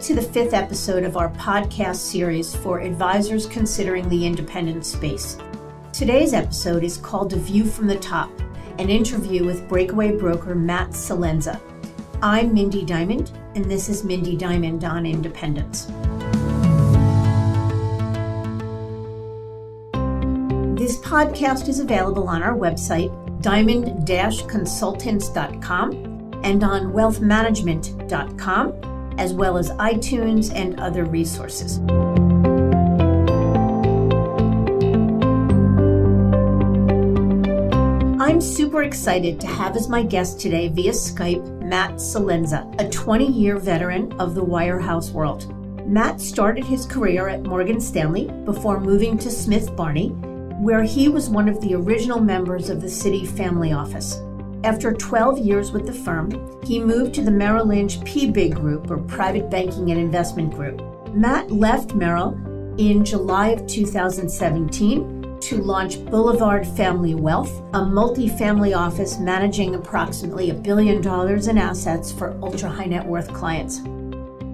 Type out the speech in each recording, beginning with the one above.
to the 5th episode of our podcast series for advisors considering the independent space. Today's episode is called A View from the Top, an interview with Breakaway Broker Matt Celenza. I'm Mindy Diamond, and this is Mindy Diamond on Independence. This podcast is available on our website, diamond-consultants.com, and on wealthmanagement.com, as well as iTunes and other resources. I'm super excited to have as my guest today via Skype Matt Celenza, a 20-year veteran of the wirehouse world. Matt started his career at Morgan Stanley before moving to Smith Barney, where he was one of the original members of the Citi family office. After 12 years with the firm, he moved to the Merrill Lynch PBIG Group, or Private Banking and Investment Group. Matt left Merrill in July of 2017 to launch Boulevard Family Wealth, a multifamily office managing approximately $1 billion in assets for ultra-high net worth clients.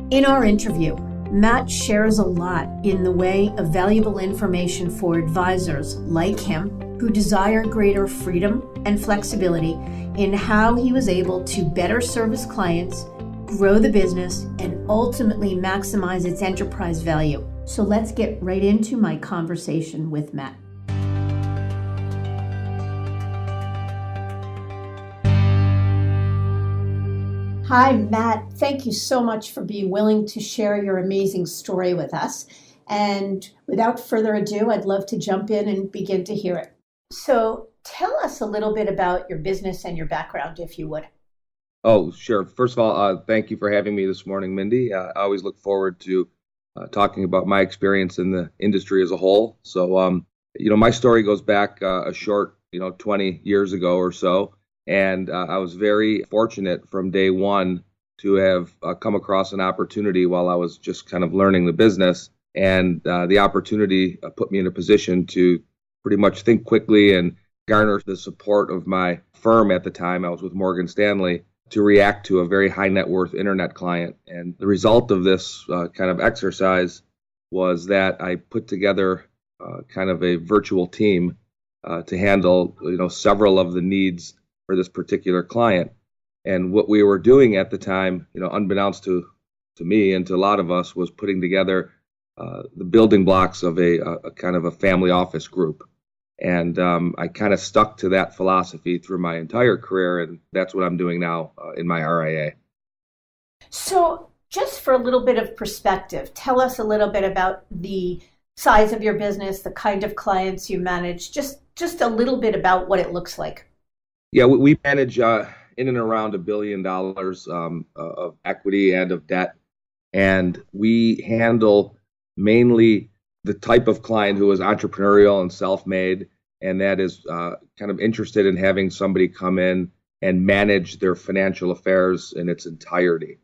In our interview, Matt shares a lot in the way of valuable information for advisors like him who desire greater freedom and flexibility in how he was able to better service clients, grow the business, and ultimately maximize its enterprise value. So let's get right into my conversation with Matt. Hi, Matt. Thank you so much for being willing to share your amazing story with us. And without further ado, I'd love to jump in and begin to hear it. So tell us a little bit about your business and your background, if you would. Oh, sure. First of all, thank you for having me this morning, Mindy. I always look forward to talking about my experience in the industry as a whole. So, my story goes back a short, 20 years ago or so. And I was very fortunate from day one to have come across an opportunity while I was just kind of learning the business. And the opportunity put me in a position to pretty much think quickly and garner the support of my firm at the time. I was with Morgan Stanley to react to a very high net worth internet client. And the result of this kind of exercise was that I put together kind of a virtual team to handle, several of the needs for this particular client. And what we were doing at the time, unbeknownst to me and to a lot of us, was putting together the building blocks of a kind of a family office group. And I kind of stuck to that philosophy through my entire career, and that's what I'm doing now in my RIA. So just for a little bit of perspective, tell us a little bit about the size of your business, the kind of clients you manage, just a little bit about what it looks like. Yeah, we manage in and around $1 billion of equity and of debt, and we handle mainly the type of client who is entrepreneurial and self-made, and that is kind of interested in having somebody come in and manage their financial affairs in its entirety.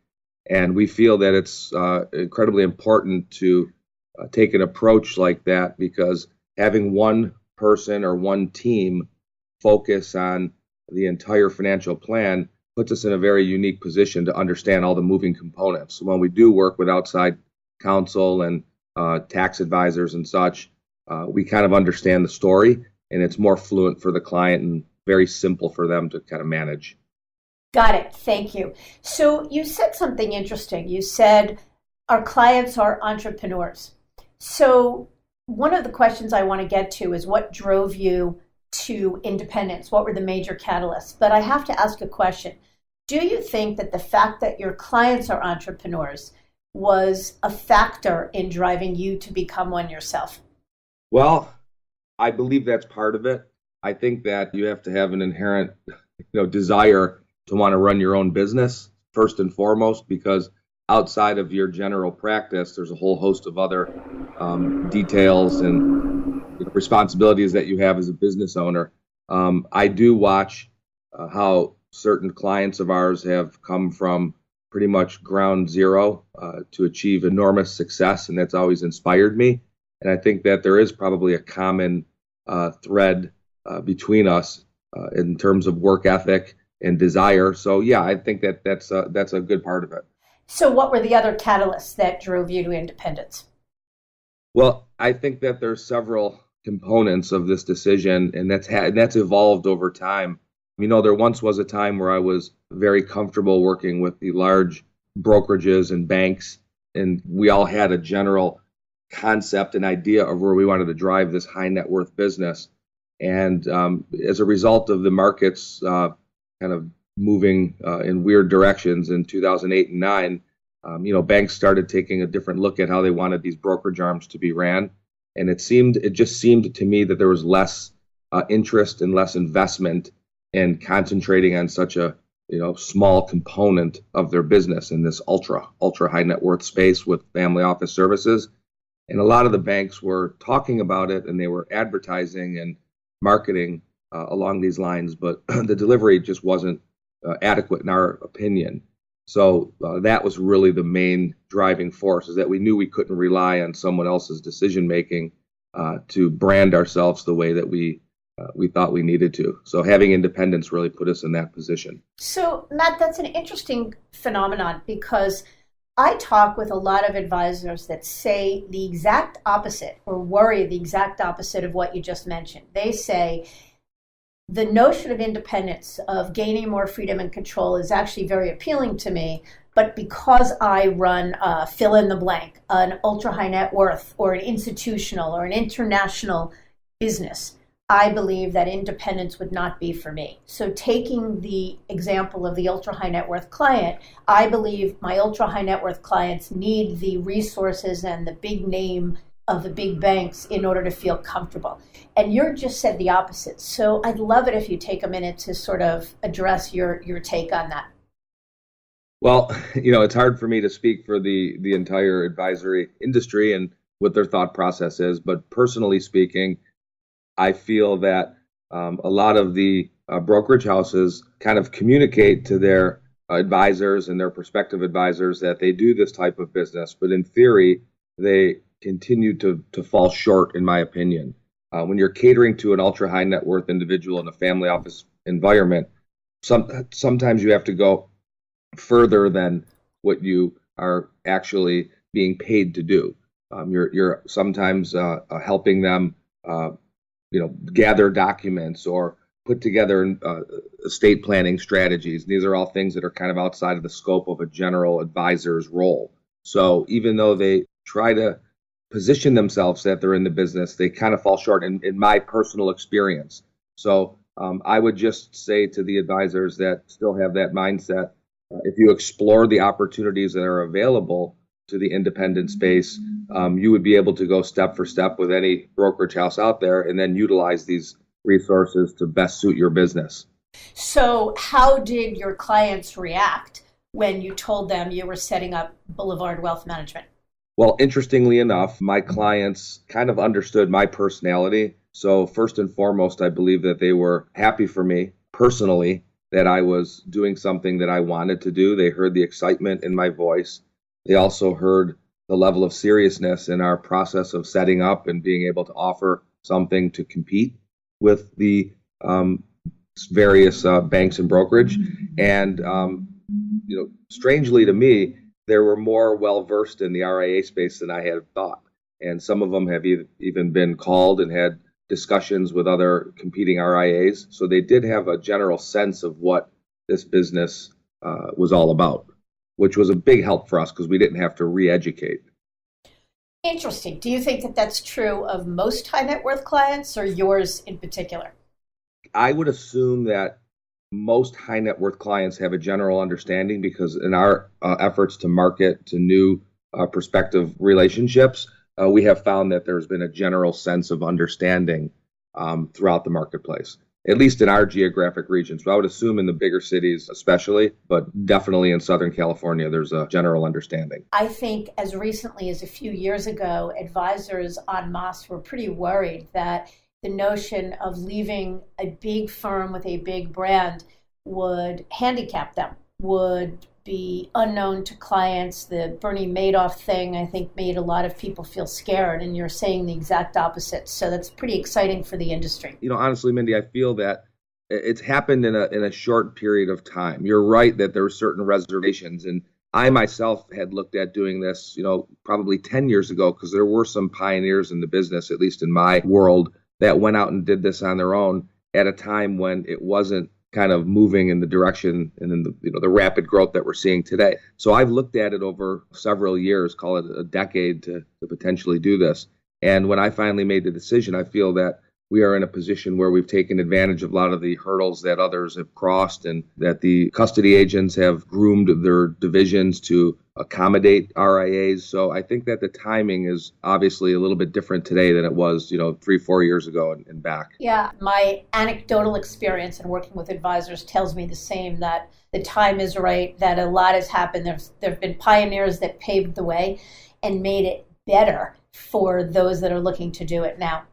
And we feel that it's incredibly important to take an approach like that, because having one person or one team focus on the entire financial plan puts us in a very unique position to understand all the moving components. So when we do work with outside counsel and tax advisors and such, we kind of understand the story, and it's more fluent for the client and very simple for them to kind of manage. Got it. Thank you. So you said something interesting. You said our clients are entrepreneurs. So one of the questions I want to get to is what drove you to independence? What were the major catalysts? But I have to ask a question. Do you think that the fact that your clients are entrepreneurs was a factor in driving you to become one yourself? Well, I believe that's part of it. I think that you have to have an inherent, desire to want to run your own business first and foremost, because outside of your general practice, there's a whole host of other details and responsibilities that you have as a business owner. I do watch how certain clients of ours have come from pretty much ground zero to achieve enormous success, and that's always inspired me. And I think that there is probably a common thread between us in terms of work ethic and desire. So yeah, I think that that's a good part of it. So what were the other catalysts that drove you to independence? Well, I think that there's several components of this decision, and that's evolved over time. There once was a time where I was very comfortable working with the large brokerages and banks, and we all had a general concept and idea of where we wanted to drive this high net worth business. And as a result of the markets kind of moving in weird directions in 2008 and 9, banks started taking a different look at how they wanted these brokerage arms to be ran. And it just seemed to me that there was less interest and less investment in concentrating on such a small component of their business in this ultra high net worth space with family office services. And a lot of the banks were talking about it, and they were advertising and marketing along these lines, but the delivery just wasn't adequate in our opinion. So that was really the main driving force, is that we knew we couldn't rely on someone else's decision making to brand ourselves the way that we thought we needed to. So having independence really put us in that position. So Matt, that's an interesting phenomenon, because I talk with a lot of advisors that say the exact opposite, or worry the exact opposite of what you just mentioned. They say the notion of independence, of gaining more freedom and control, is actually very appealing to me. But because I run fill in the blank, an ultra high net worth or an institutional or an international business, I believe that independence would not be for me. So taking the example of the ultra high net worth client, I believe my ultra high net worth clients need the resources and the big name of the big banks in order to feel comfortable. And you just said the opposite. So I'd love it if you take a minute to sort of address your take on that. Well, it's hard for me to speak for the entire advisory industry and what their thought process is, but personally speaking, I feel that a lot of the brokerage houses kind of communicate to their advisors and their prospective advisors that they do this type of business, but in theory, they continue to fall short, in my opinion. When you're catering to an ultra high net worth individual in a family office environment, sometimes you have to go further than what you are actually being paid to do. You're sometimes helping them gather documents or put together estate planning strategies. These are all things that are kind of outside of the scope of a general advisor's role. So even though they try to position themselves that they're in the business, they kind of fall short in my personal experience. So I would just say to the advisors that still have that mindset, if you explore the opportunities that are available to the independent space, you would be able to go step for step with any brokerage house out there and then utilize these resources to best suit your business. So how did your clients react when you told them you were setting up Boulevard Wealth Management? Well, interestingly enough, my clients kind of understood my personality. So first and foremost, I believe that they were happy for me personally, that I was doing something that I wanted to do. They heard the excitement in my voice. They also heard the level of seriousness in our process of setting up and being able to offer something to compete with the various banks and brokerage. And, strangely to me, they were more well-versed in the RIA space than I had thought. And some of them have even been called and had discussions with other competing RIAs. So they did have a general sense of what this business was all about, which was a big help for us because we didn't have to re-educate. Interesting. Do you think that that's true of most high net worth clients, or yours in particular? I would assume that most high net worth clients have a general understanding, because in our efforts to market to new prospective relationships, we have found that there's been a general sense of understanding throughout the marketplace, at least in our geographic region. So I would assume in the bigger cities especially, but definitely in Southern California, there's a general understanding. I think as recently as a few years ago, advisors en masse were pretty worried that the notion of leaving a big firm with a big brand would handicap them, would be unknown to clients. The Bernie Madoff thing, I think, made a lot of people feel scared, and you're saying the exact opposite. So that's pretty exciting for the industry. Honestly, Mindy, I feel that it's happened in a short period of time. You're right that there are certain reservations, and I myself had looked at doing this, probably 10 years ago, because there were some pioneers in the business, at least in my world, that went out and did this on their own at a time when it wasn't kind of moving in the direction and in the rapid growth that we're seeing today. So I've looked at it over several years, call it a decade, to potentially do this. And when I finally made the decision, I feel that we are in a position where we've taken advantage of a lot of the hurdles that others have crossed, and that the custody agents have groomed their divisions to accommodate RIAs. So I think that the timing is obviously a little bit different today than it was, 3-4 years ago and back. Yeah, my anecdotal experience in working with advisors tells me the same, that the time is right, that a lot has happened. There have been pioneers that paved the way and made it better for those that are looking to do it now.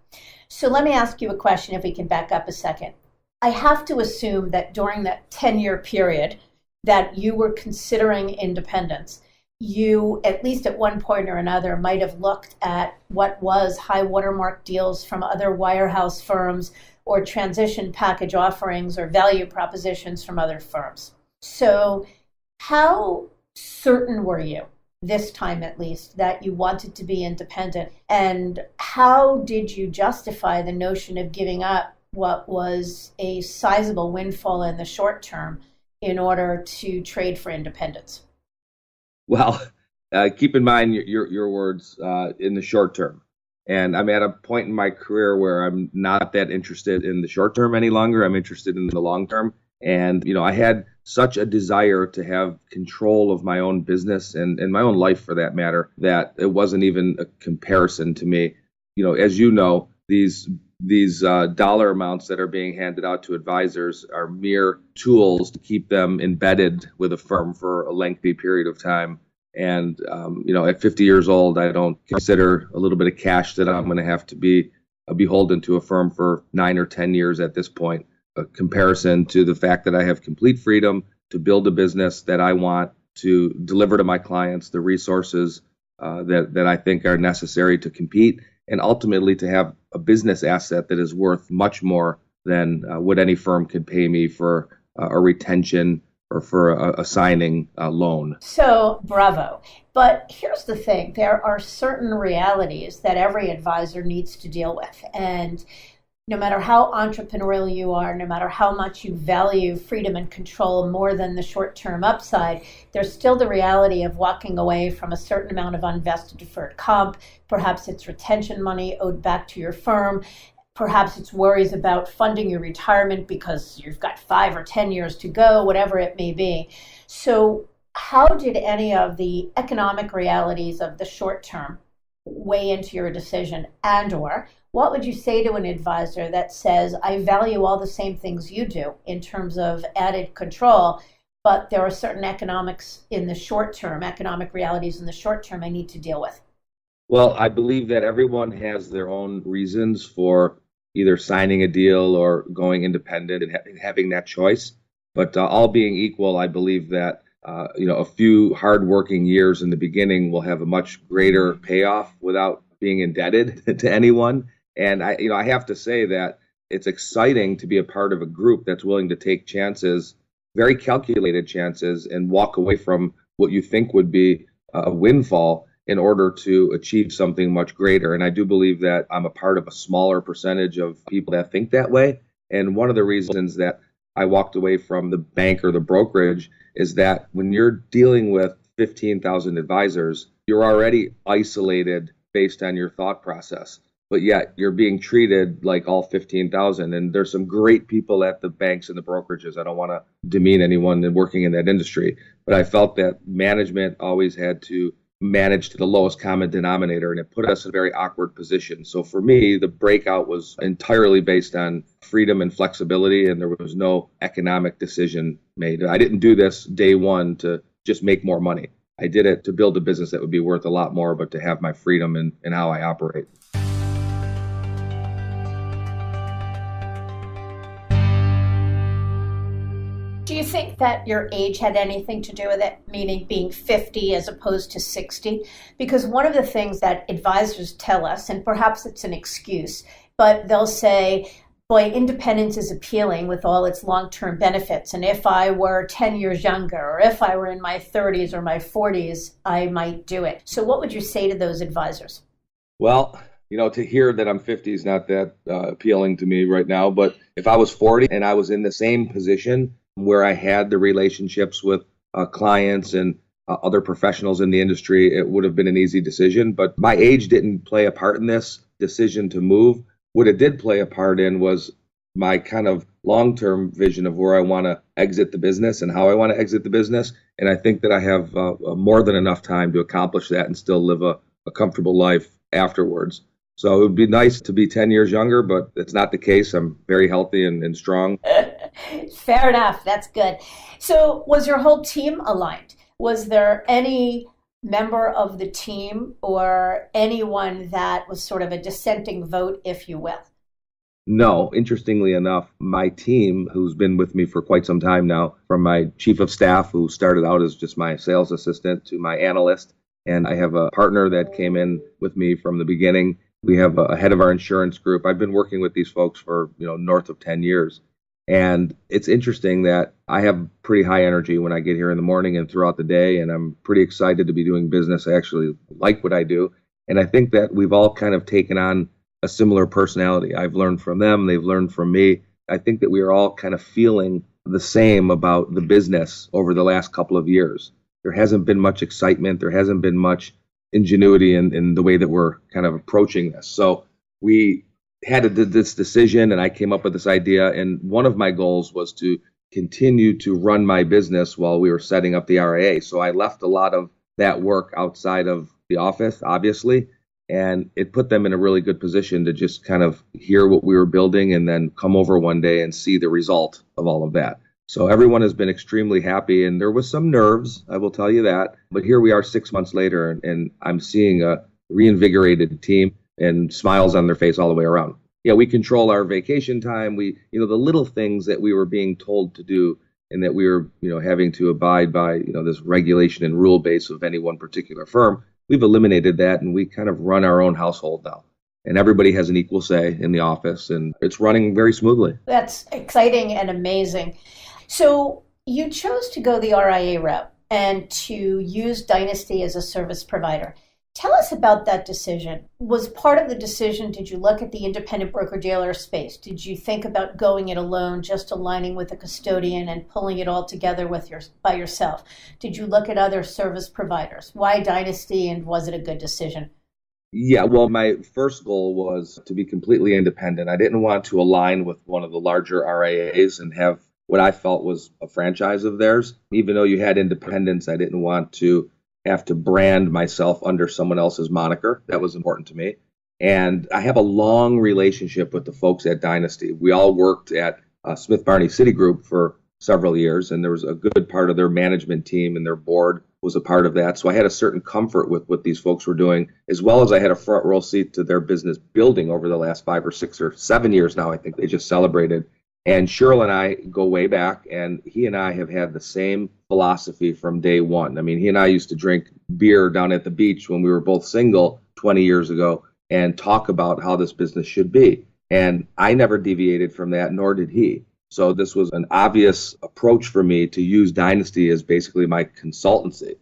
So let me ask you a question, if we can back up a second. I have to assume that during that 10-year period that you were considering independence, you, at least at one point or another, might have looked at what was high watermark deals from other wirehouse firms, or transition package offerings or value propositions from other firms. So how certain were you, this time at least, that you wanted to be independent? And how did you justify the notion of giving up what was a sizable windfall in the short term in order to trade for independence? Well, keep in mind your words, in the short term. And I'm at a point in my career where I'm not that interested in the short term any longer. I'm interested in the long term. And, I had such a desire to have control of my own business and my own life, for that matter, that it wasn't even a comparison to me. As you know, these dollar amounts that are being handed out to advisors are mere tools to keep them embedded with a firm for a lengthy period of time. And, at 50 years old, I don't consider a little bit of cash that I'm going to have to be beholden to a firm for 9 or 10 years at this point. A comparison to the fact that I have complete freedom to build a business that I want, to deliver to my clients the resources that I think are necessary to compete, and ultimately to have a business asset that is worth much more than what any firm could pay me for a retention or for a signing loan. So, bravo. But here's the thing. There are certain realities that every advisor needs to deal with. And no matter how entrepreneurial you are, no matter how much you value freedom and control more than the short-term upside, there's still the reality of walking away from a certain amount of unvested deferred comp. Perhaps it's retention money owed back to your firm. Perhaps it's worries about funding your retirement because you've got 5 or 10 years to go, whatever it may be. So how did any of the economic realities of the short term weigh into your decision? And/or what would you say to an advisor that says, I value all the same things you do in terms of added control, but there are certain economics in the short term, economic realities in the short term I need to deal with? Well, I believe that everyone has their own reasons for either signing a deal or going independent and having that choice. But all being equal, I believe that a few hardworking years in the beginning will have a much greater payoff without being indebted to anyone. And I have to say that it's exciting to be a part of a group that's willing to take chances, very calculated chances, and walk away from what you think would be a windfall in order to achieve something much greater. And I do believe that I'm a part of a smaller percentage of people that think that way. And one of the reasons that I walked away from the bank or the brokerage is that when you're dealing with 15,000 advisors, you're already isolated based on your thought process. But yet you're being treated like all 15,000. And there's some great people at the banks and the brokerages. I don't want to demean anyone working in that industry, but I felt that management always had to manage to the lowest common denominator, and it put us in a very awkward position. So for me, the breakout was entirely based on freedom and flexibility, and there was no economic decision made. I didn't do this day one to just make more money. I did it to build a business that would be worth a lot more, but to have my freedom in how I operate. Do you think that your age had anything to do with it, meaning being 50 as opposed to 60? Because one of the things that advisors tell us, and perhaps it's an excuse, but they'll say, Boy, independence is appealing with all its long-term benefits. And if I were 10 years younger, or if I were in my 30s or my 40s, I might do it. So what would you say to those advisors? Well, to hear that I'm 50 is not that appealing to me right now. But if I was 40 and I was in the same position where I had the relationships with clients and other professionals in the industry, it would have been an easy decision. But my age didn't play a part in this decision to move. What it did play a part in was my kind of long-term vision of where I want to exit the business and how I want to exit the business. And I think that I have more than enough time to accomplish that and still live a comfortable life afterwards. So it would be nice to be 10 years younger, but it's not the case. I'm very healthy and strong. Fair enough. That's good. So was your whole team aligned? Was there any member of the team or anyone that was sort of a dissenting vote, if you will? No, interestingly enough, my team, who's been with me for quite some time now, from my chief of staff, who started out as just my sales assistant, to my analyst, and I have a partner that came in with me from the beginning. We have a head of our insurance group. I've been working with these folks for, north of 10 years. And it's interesting that I have pretty high energy when I get here in the morning and throughout the day, and I'm pretty excited to be doing business. I actually like what I do. And I think that we've all kind of taken on a similar personality. I've learned from them. They've learned from me. I think that we are all kind of feeling the same about the business over the last couple of years. There hasn't been much excitement. There hasn't been much ingenuity in the way that we're kind of approaching this. So we had this decision, and I came up with this idea. And one of my goals was to continue to run my business while we were setting up the RIA. So I left a lot of that work outside of the office, obviously, and it put them in a really good position to just kind of hear what we were building and then come over one day and see the result of all of that. So everyone has been extremely happy, and there was some nerves, I will tell you that. But here we are 6 months later, and I'm seeing a reinvigorated team and smiles on their face all the way around. Yeah, we control our vacation time. We, the little things that we were being told to do and that we were, having to abide by, this regulation and rule base of any one particular firm. We've eliminated that, and we kind of run our own household now. And everybody has an equal say in the office, and it's running very smoothly. That's exciting and amazing. So you chose to go the RIA route and to use Dynasty as a service provider. Tell us about that decision. Was part of the decision, did you look at the independent broker-dealer space? Did you think about going it alone, just aligning with a custodian and pulling it all together by yourself? Did you look at other service providers? Why Dynasty, and was it a good decision? Yeah, well, my first goal was to be completely independent. I didn't want to align with one of the larger RIAs and have what I felt was a franchise of theirs. Even though you had independence, I didn't want to have to brand myself under someone else's moniker. That was important to me. And I have a long relationship with the folks at Dynasty. We all worked at Smith Barney Citigroup for several years, and there was a good part of their management team and their board was a part of that. So I had a certain comfort with what these folks were doing, as well as I had a front row seat to their business building over the last 5 or 6 or 7 years now. I think they just celebrated. And Cheryl and I go way back, and he and I have had the same philosophy from day one. I mean, he and I used to drink beer down at the beach when we were both single 20 years ago and talk about how this business should be. And I never deviated from that, nor did he. So this was an obvious approach for me to use Dynasty as basically my consultancy.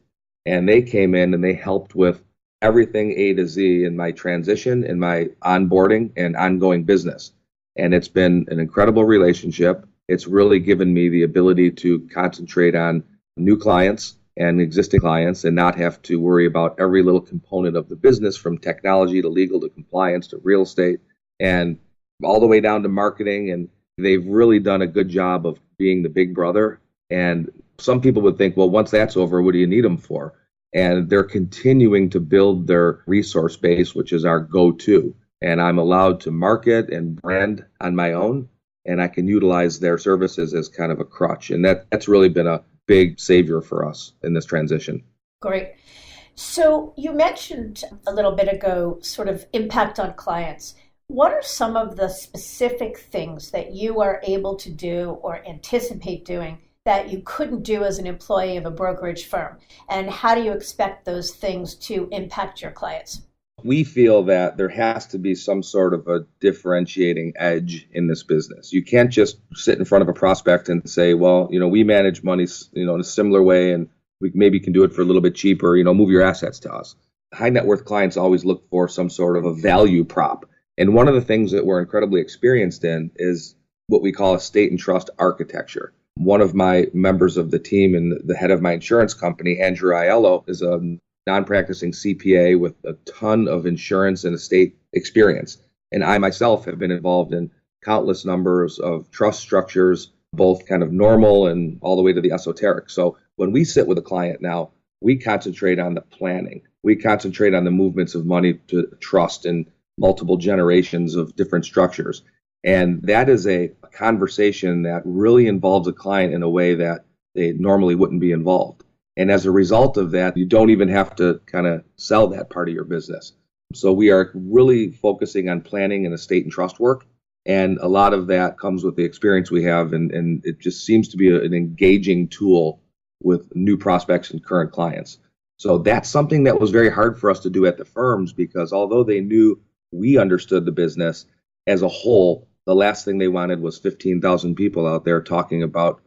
And they came in and they helped with everything A to Z in my transition, in my onboarding and ongoing business. And it's been an incredible relationship. It's really given me the ability to concentrate on new clients and existing clients and not have to worry about every little component of the business, from technology to legal to compliance to real estate and all the way down to marketing. And they've really done a good job of being the big brother. And some people would think, well, once that's over, what do you need them for? And they're continuing to build their resource base, which is our go-to. And I'm allowed to market and brand on my own, and I can utilize their services as kind of a crutch. And that's really been a big savior for us in this transition. Great. So you mentioned a little bit ago sort of impact on clients. What are some of the specific things that you are able to do or anticipate doing that you couldn't do as an employee of a brokerage firm? And how do you expect those things to impact your clients? We feel that there has to be some sort of a differentiating edge in this business. You can't just sit in front of a prospect and say, well, we manage money, in a similar way, and we maybe can do it for a little bit cheaper, move your assets to us. High net worth clients always look for some sort of a value prop. And one of the things that we're incredibly experienced in is what we call estate and trust architecture. One of my members of the team and the head of my insurance company, Andrew Aiello, is a non-practicing CPA with a ton of insurance and estate experience. And I myself have been involved in countless numbers of trust structures, both kind of normal and all the way to the esoteric. So when we sit with a client now, we concentrate on the planning. We concentrate on the movements of money to trust in multiple generations of different structures. And that is a conversation that really involves a client in a way that they normally wouldn't be involved. And as a result of that, you don't even have to kind of sell that part of your business. So we are really focusing on planning and estate and trust work. And a lot of that comes with the experience we have. And it just seems to be an engaging tool with new prospects and current clients. So that's something that was very hard for us to do at the firms, because although they knew we understood the business as a whole, the last thing they wanted was 15,000 people out there talking about,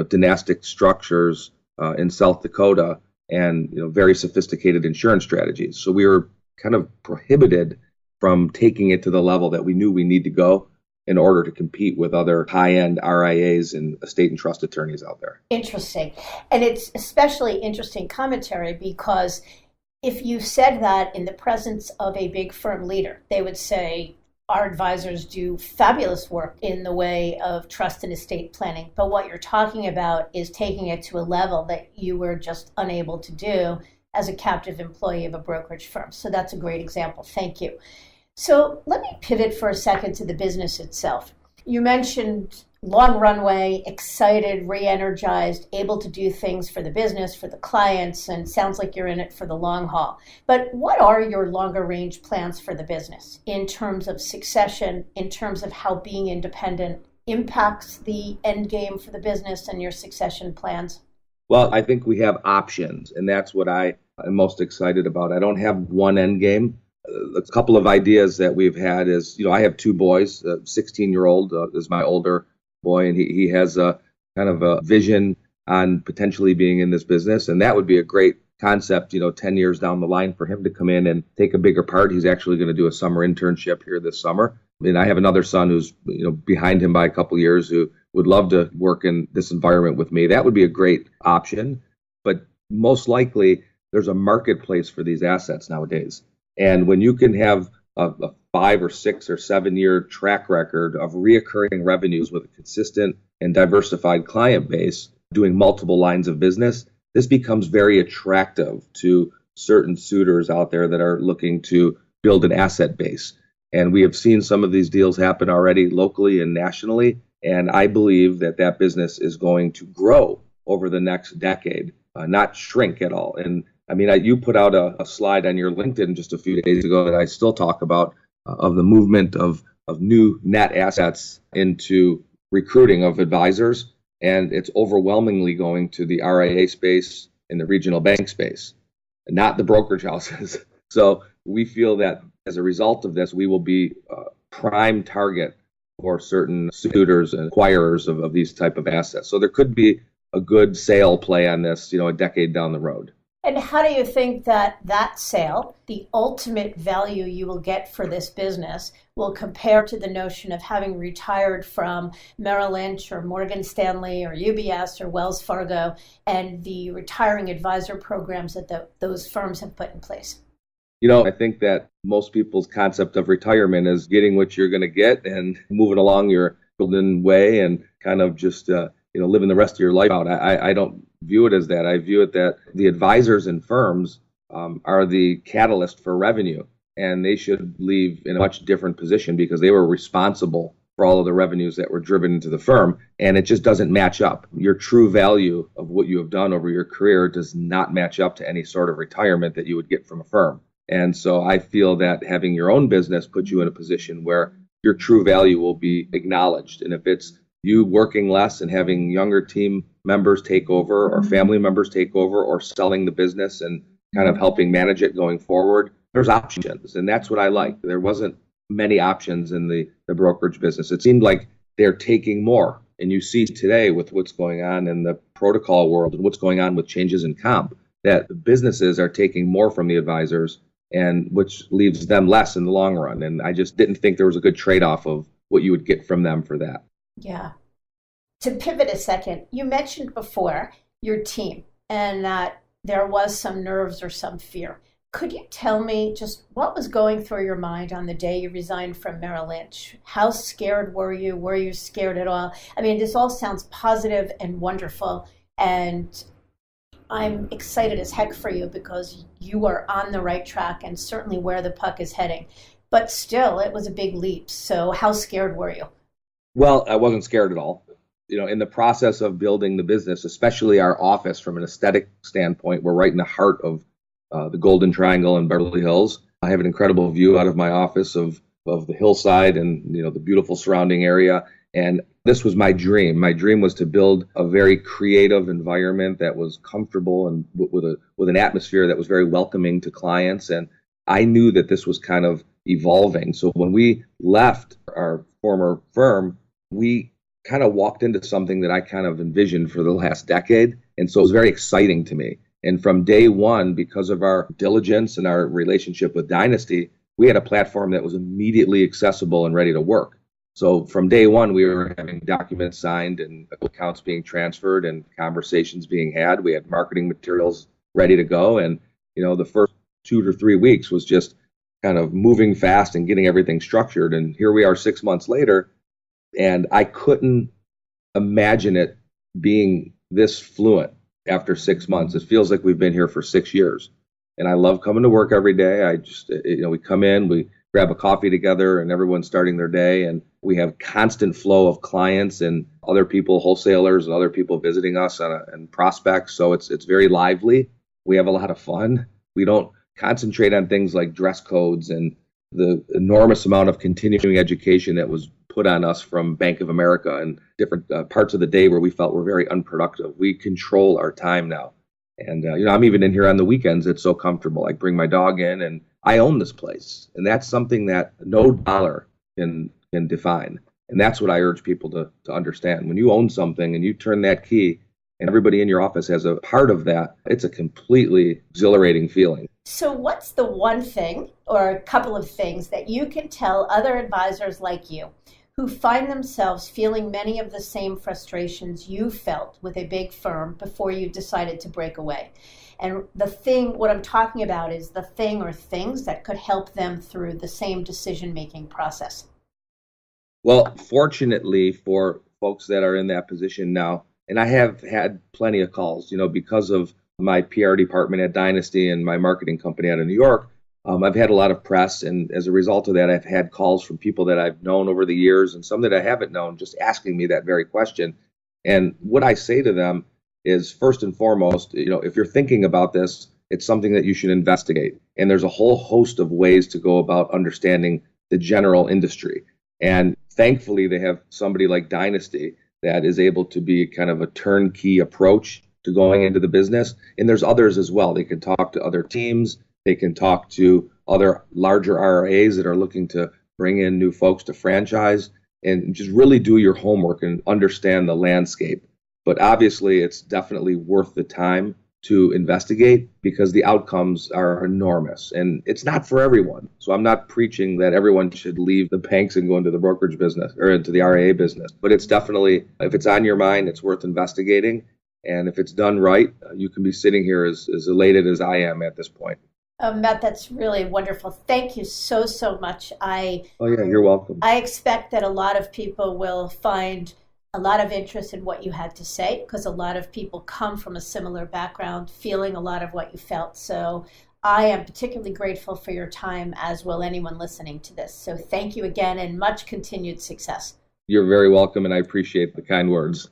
dynastic structures in South Dakota and, very sophisticated insurance strategies. So we were kind of prohibited from taking it to the level that we knew we need to go in order to compete with other high-end RIAs and estate and trust attorneys out there. Interesting. And it's especially interesting commentary because if you said that in the presence of a big firm leader, they would say, our advisors do fabulous work in the way of trust and estate planning. But what you're talking about is taking it to a level that you were just unable to do as a captive employee of a brokerage firm. So that's a great example. Thank you. So let me pivot for a second to the business itself. You mentioned long runway, excited, re-energized, able to do things for the business, for the clients, and sounds like you're in it for the long haul. But what are your longer range plans for the business in terms of succession, in terms of how being independent impacts the end game for the business and your succession plans? Well, I think we have options, and that's what I am most excited about. I don't have one end game. A couple of ideas that we've had is, I have two boys. 16-year-old is my older boy, and he has a kind of a vision on potentially being in this business. And that would be a great concept, 10 years down the line for him to come in and take a bigger part. He's actually going to do a summer internship here this summer. And I have another son who's, behind him by a couple of years who would love to work in this environment with me. That would be a great option. But most likely, there's a marketplace for these assets nowadays. And when you can have a 5 or 6 or 7 year track record of reoccurring revenues with a consistent and diversified client base doing multiple lines of business, this becomes very attractive to certain suitors out there that are looking to build an asset base. And we have seen some of these deals happen already locally and nationally. And I believe that that business is going to grow over the next decade, not shrink at all. And I mean, you put out a slide on your LinkedIn just a few days ago that I still talk about of the movement of new net assets into recruiting of advisors. And it's overwhelmingly going to the RIA space and the regional bank space, not the brokerage houses. So we feel that as a result of this, we will be a prime target for certain suitors and acquirers of these type of assets. So there could be a good sale play on this, a decade down the road. And how do you think that sale, the ultimate value you will get for this business, will compare to the notion of having retired from Merrill Lynch or Morgan Stanley or UBS or Wells Fargo and the retiring advisor programs that those firms have put in place? I think that most people's concept of retirement is getting what you're going to get and moving along your golden way and kind of just living the rest of your life out. I don't view it as that. I view it that the advisors and firms are the catalyst for revenue, and they should leave in a much different position because they were responsible for all of the revenues that were driven into the firm, and it just doesn't match up. Your true value of what you have done over your career does not match up to any sort of retirement that you would get from a firm. And so I feel that having your own business puts you in a position where your true value will be acknowledged. And if it's you working less and having younger team members take over or family members take over or selling the business and kind of helping manage it going forward, there's options. And that's what I liked. There wasn't many options in the brokerage business. It seemed like they're taking more. And you see today with what's going on in the protocol world and what's going on with changes in comp, that the businesses are taking more from the advisors, and which leaves them less in the long run. And I just didn't think there was a good trade-off of what you would get from them for that. Yeah. To pivot a second, you mentioned before your team and that there was some nerves or some fear. Could you tell me just what was going through your mind on the day you resigned from Merrill Lynch? How scared were you? Were you scared at all? I mean, this all sounds positive and wonderful, and I'm excited as heck for you because you are on the right track and certainly where the puck is heading. But still, it was a big leap. So how scared were you? Well, I wasn't scared at all. In the process of building the business, especially our office from an aesthetic standpoint, we're right in the heart of the Golden Triangle in Beverly Hills. I have an incredible view out of my office of the hillside and the beautiful surrounding area. And this was my dream. My dream was to build a very creative environment that was comfortable and with an atmosphere that was very welcoming to clients. And I knew that this was kind of evolving. So when we left our former firm, we kind of walked into something that I kind of envisioned for the last decade. And so it was very exciting to me. And from day one, because of our diligence and our relationship with Dynasty, we had a platform that was immediately accessible and ready to work. So from day one, we were having documents signed and accounts being transferred and conversations being had. We had marketing materials ready to go. And, the first 2 to 3 weeks was just kind of moving fast and getting everything structured. And here we are 6 months later, and I couldn't imagine it being this fluent after 6 months. It feels like we've been here for 6 years. And I love coming to work every day. I just, we come in, we grab a coffee together and everyone's starting their day. And we have constant flow of clients and other people, wholesalers and other people visiting us and prospects. So it's very lively. We have a lot of fun. We don't concentrate on things like dress codes and the enormous amount of continuing education that was put on us from Bank of America and different parts of the day where we felt were very unproductive. We control our time now. And, I'm even in here on the weekends. It's so comfortable. I bring my dog in and I own this place. And that's something that no dollar can define. And that's what I urge people to understand. When you own something and you turn that key and everybody in your office has a part of that, it's a completely exhilarating feeling. So what's the one thing or a couple of things that you can tell other advisors like you who find themselves feeling many of the same frustrations you felt with a big firm before you decided to break away? And what I'm talking about is the thing or things that could help them through the same decision-making process. Well, fortunately for folks that are in that position now, and I have had plenty of calls, because of my PR department at Dynasty and my marketing company out of New York, I've had a lot of press. And as a result of that, I've had calls from people that I've known over the years and some that I haven't known just asking me that very question. And what I say to them is, first and foremost, if you're thinking about this, it's something that you should investigate. And there's a whole host of ways to go about understanding the general industry. And thankfully, they have somebody like Dynasty that is able to be kind of a turnkey approach to going into the business. And there's others as well. They can talk to other teams. They can talk to other larger RIAs that are looking to bring in new folks to franchise, and just really do your homework and understand the landscape. But obviously, it's definitely worth the time to investigate because the outcomes are enormous, and it's not for everyone. So I'm not preaching that everyone should leave the banks and go into the brokerage business or into the RIA business, but it's definitely, if it's on your mind, it's worth investigating. And if it's done right, you can be sitting here as elated as I am at this point. Matt, that's really wonderful. Thank you so much. You're welcome. I expect that a lot of people will find a lot of interest in what you had to say because a lot of people come from a similar background, feeling a lot of what you felt. So I am particularly grateful for your time, as will anyone listening to this. So thank you again and much continued success. You're very welcome, and I appreciate the kind words.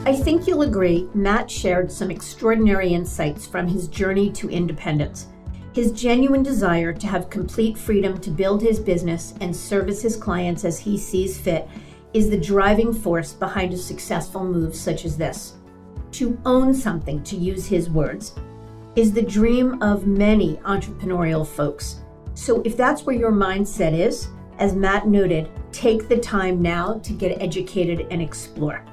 I think you'll agree, Matt shared some extraordinary insights from his journey to independence. His genuine desire to have complete freedom to build his business and service his clients as he sees fit is the driving force behind a successful move such as this. To own something, to use his words, is the dream of many entrepreneurial folks. So if that's where your mindset is, as Matt noted, take the time now to get educated and explore.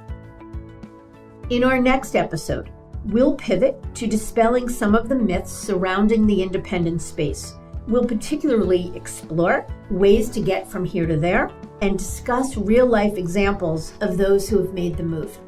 In our next episode, we'll pivot to dispelling some of the myths surrounding the independent space. We'll particularly explore ways to get from here to there and discuss real-life examples of those who have made the move.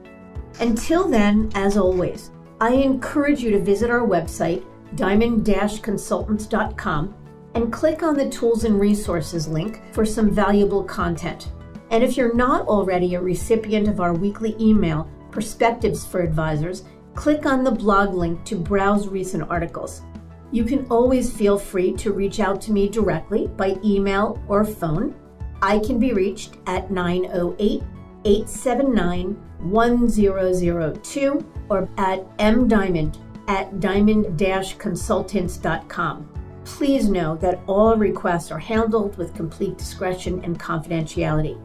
Until then, as always, I encourage you to visit our website, diamond-consultants.com, and click on the Tools and Resources link for some valuable content. And if you're not already a recipient of our weekly email, Perspectives for Advisors, click on the blog link to browse recent articles. You can always feel free to reach out to me directly by email or phone. I can be reached at 908-879-1002 or at mdiamond@diamond-consultants.com. Please know that all requests are handled with complete discretion and confidentiality.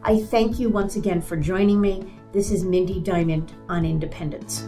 I thank you once again for joining me. This is Mindy Diamond on Independence.